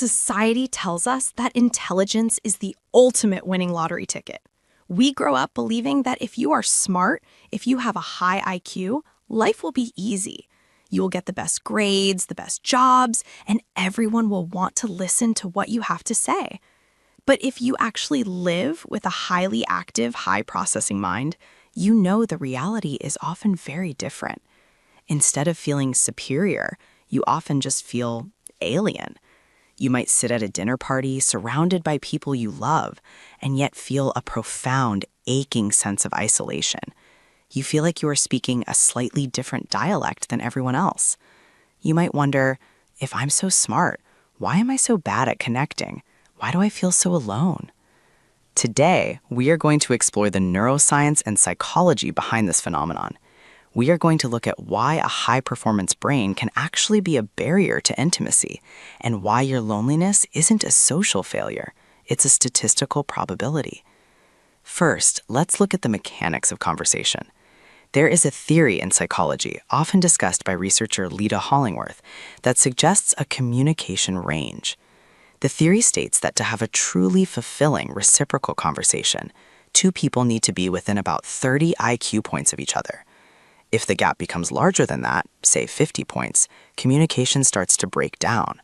Society tells us that intelligence is the ultimate winning lottery ticket. We grow up believing that if you are smart, if you have a high IQ, life will be easy. You will get the best grades, the best jobs, and everyone will want to listen to what you have to say. But if you actually live with a highly active, high processing mind, you know the reality is often very different. Instead of feeling superior, you often just feel alien. You might sit at a dinner party surrounded by people you love and yet feel a profound, aching sense of isolation. You feel like you are speaking a slightly different dialect than everyone else. You might wonder, if I'm so smart, why am I so bad at connecting? Why do I feel so alone? Today, we are going to explore the neuroscience and psychology behind this phenomenon. We are going to look at why a high-performance brain can actually be a barrier to intimacy, and why your loneliness isn't a social failure, it's a statistical probability. First, let's look at the mechanics of conversation. There is a theory in psychology, often discussed by researcher Lita Hollingworth, that suggests a communication range. The theory states that to have a truly fulfilling reciprocal conversation, two people need to be within about 30 IQ points of each other. If the gap becomes larger than that, say 50 points, communication starts to break down.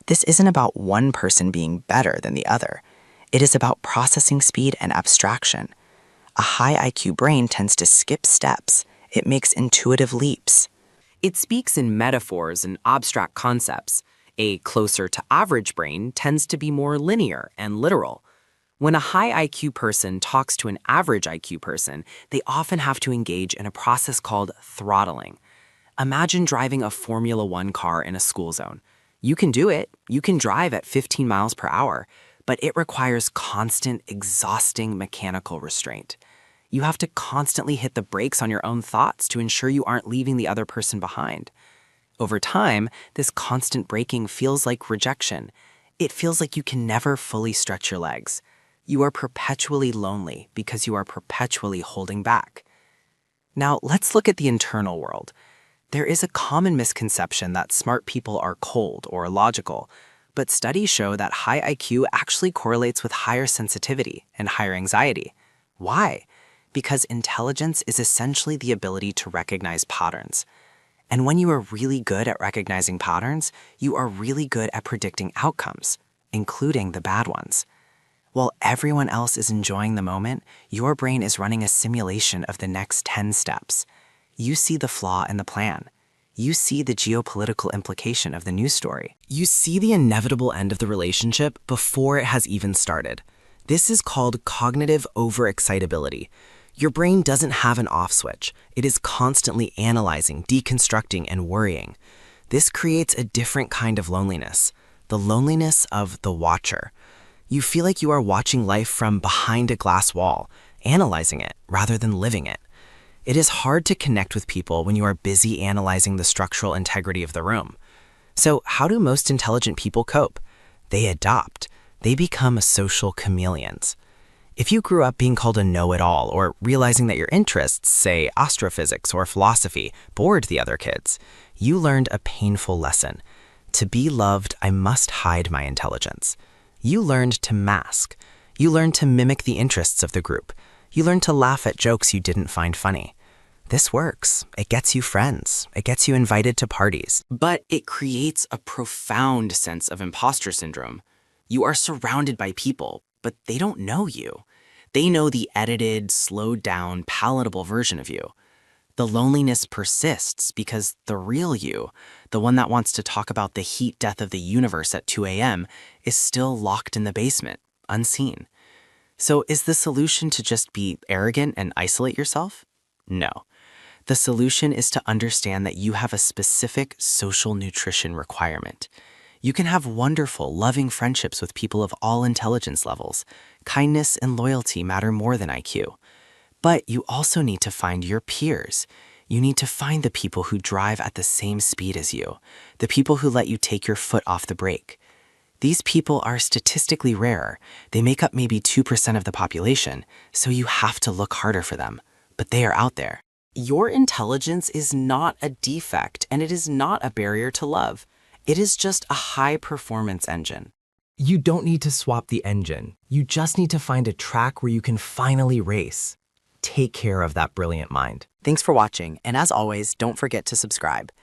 This isn't about one person being better than the other. It is about processing speed and abstraction. A high IQ brain tends to skip steps. It makes intuitive leaps. It speaks in metaphors and abstract concepts. A closer to average brain tends to be more linear and literal. When a high IQ person talks to an average IQ person, they often have to engage in a process called throttling. Imagine driving a Formula One car in a school zone. You can do it. You can drive at 15 miles per hour, but it requires constant, exhausting mechanical restraint. You have to constantly hit the brakes on your own thoughts to ensure you aren't leaving the other person behind. Over time, this constant braking feels like rejection. It feels like you can never fully stretch your legs. You are perpetually lonely because you are perpetually holding back. Now, let's look at the internal world. There is a common misconception that smart people are cold or illogical, but studies show that high IQ actually correlates with higher sensitivity and higher anxiety. Why? Because intelligence is essentially the ability to recognize patterns. And when you are really good at recognizing patterns, you are really good at predicting outcomes, including the bad ones. While everyone else is enjoying the moment, your brain is running a simulation of the next 10 steps. You see the flaw in the plan. You see the geopolitical implication of the news story. You see the inevitable end of the relationship before it has even started. This is called cognitive overexcitability. Your brain doesn't have an off switch. It is constantly analyzing, deconstructing, and worrying. This creates a different kind of loneliness, the loneliness of the watcher. You feel like you are watching life from behind a glass wall, analyzing it rather than living it. It is hard to connect with people when you are busy analyzing the structural integrity of the room. So how do most intelligent people cope? They adopt. They become social chameleons. If you grew up being called a know-it-all or realizing that your interests, say astrophysics or philosophy, bored the other kids, you learned a painful lesson. To be loved, I must hide my intelligence. You learned to mask. You learned to mimic the interests of the group. You learned to laugh at jokes you didn't find funny. This works. It gets you friends. It gets you invited to parties. But it creates a profound sense of imposter syndrome. You are surrounded by people, but they don't know you. They know the edited, slowed down, palatable version of you. The loneliness persists because the real you, the one that wants to talk about the heat death of the universe at 2 a.m., is still locked in the basement, unseen. So is the solution to just be arrogant and isolate yourself? No. The solution is to understand that you have a specific social nutrition requirement. You can have wonderful, loving friendships with people of all intelligence levels. Kindness and loyalty matter more than IQ. But you also need to find your peers. You need to find the people who drive at the same speed as you, the people who let you take your foot off the brake. These people are statistically rarer. They make up maybe 2% of the population, so you have to look harder for them. But they are out there. Your intelligence is not a defect, and it is not a barrier to love. It is just a high-performance engine. You don't need to swap the engine. You just need to find a track where you can finally race. Take care of that brilliant mind. Thanks for watching, and as always, don't forget to subscribe.